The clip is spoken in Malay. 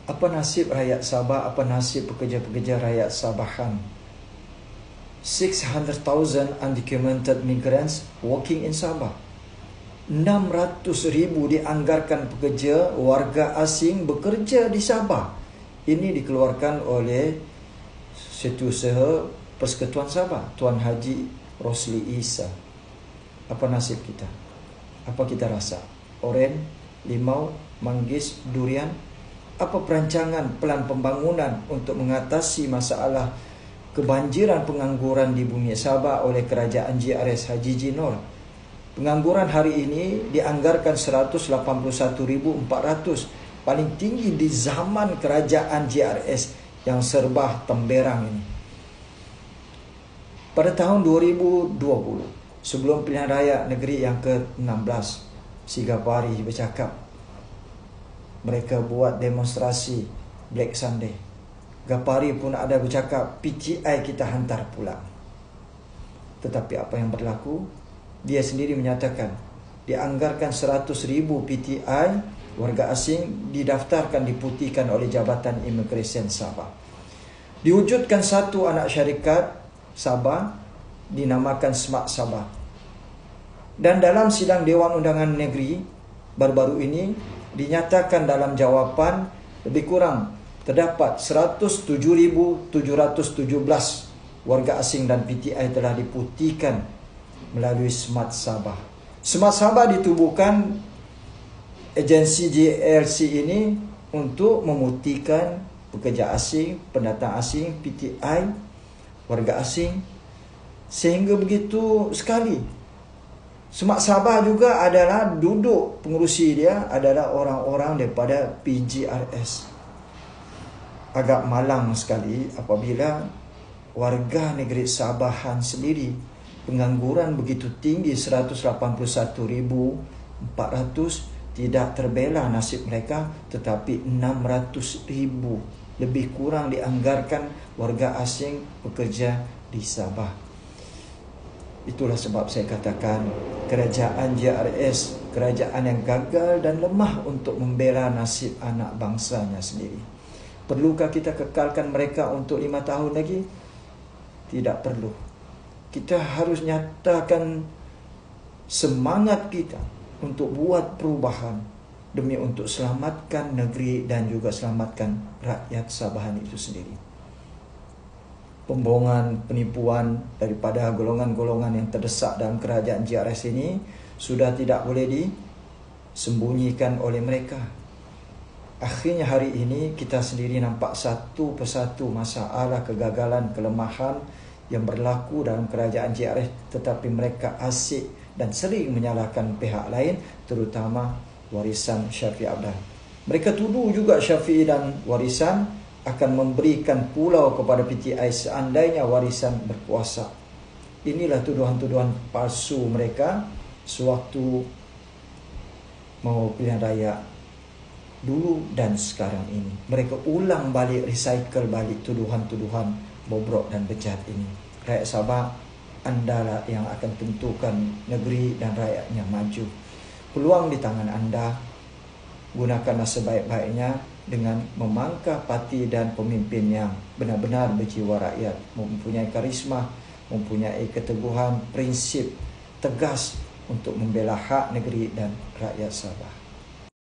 Apa nasib rakyat Sabah? Apa nasib pekerja-pekerja rakyat Sabahan? 600,000 undocumented migrants working in Sabah. 600,000 dianggarkan pekerja warga asing bekerja di Sabah. Ini dikeluarkan oleh Setiausaha Persekutuan Sabah, Tuan Haji Rosli Isa. Apa nasib kita? Apa kita rasa? Oren, limau, manggis, durian? Apa perancangan pelan pembangunan untuk mengatasi masalah kebanjiran pengangguran di bumi Sabah oleh Kerajaan JRS Haji Jinor? Pengangguran hari ini dianggarkan 181,400, paling tinggi di zaman Kerajaan JRS yang serba temberang ini. Pada tahun 2020, sebelum pilihan raya negeri yang ke-16, Sigapari bercakap, mereka buat demonstrasi Black Sunday. Gapari pun ada bercakap, PTI kita hantar pulang. Tetapi apa yang berlaku? Dia sendiri menyatakan, dianggarkan 100,000 PTI warga asing didaftarkan, diputihkan oleh Jabatan Imigresen Sabah. Diwujudkan satu anak syarikat Sabah dinamakan Smart Sabah. Dan dalam sidang Dewan Undangan Negeri baru-baru ini dinyatakan dalam jawapan lebih kurang terdapat 107,717 warga asing dan PTI telah diputihkan melalui Smart Sabah. Smart Sabah ditubuhkan agensi JLC ini untuk memutihkan pekerja asing, pendatang asing, PTI, warga asing. Sehingga begitu sekali. Smart Sabah juga adalah duduk pengerusi dia adalah orang-orang daripada PGRS. Agak malang sekali apabila warga negeri Sabahan sendiri pengangguran begitu tinggi 181,400 tidak terbela nasib mereka, tetapi 600,000 lebih kurang dianggarkan warga asing bekerja di Sabah. Itulah sebab saya katakan kerajaan JRS, kerajaan yang gagal dan lemah untuk membela nasib anak bangsanya sendiri. Perlukah kita kekalkan mereka untuk 5 tahun lagi? Tidak perlu. Kita harus nyatakan semangat kita untuk buat perubahan demi untuk selamatkan negeri dan juga selamatkan rakyat Sabahan itu sendiri. Pembohongan, penipuan daripada golongan-golongan yang terdesak dalam kerajaan JRS ini sudah tidak boleh disembunyikan oleh mereka. Akhirnya hari ini kita sendiri nampak satu persatu masalah, kegagalan, kelemahan yang berlaku dalam kerajaan JRS, tetapi mereka asyik dan sering menyalahkan pihak lain, terutama warisan Syafiq Abdal. Mereka tuduh juga Syafiq dan warisan akan memberikan pulau kepada PTI seandainya warisan berkuasa. Inilah tuduhan-tuduhan palsu mereka sewaktu mau pilihan raya dulu dan sekarang ini. Mereka ulang balik, recycle balik tuduhan-tuduhan bobrok dan bejat ini. Rakyat Sabah, anda lah yang akan tentukan negeri dan rakyatnya maju. Peluang di tangan anda. Gunakanlah sebaik-baiknya dengan memangkah parti dan pemimpin yang benar-benar berjiwa rakyat, mempunyai karisma, mempunyai keteguhan, prinsip tegas untuk membela hak negeri dan rakyat Sabah.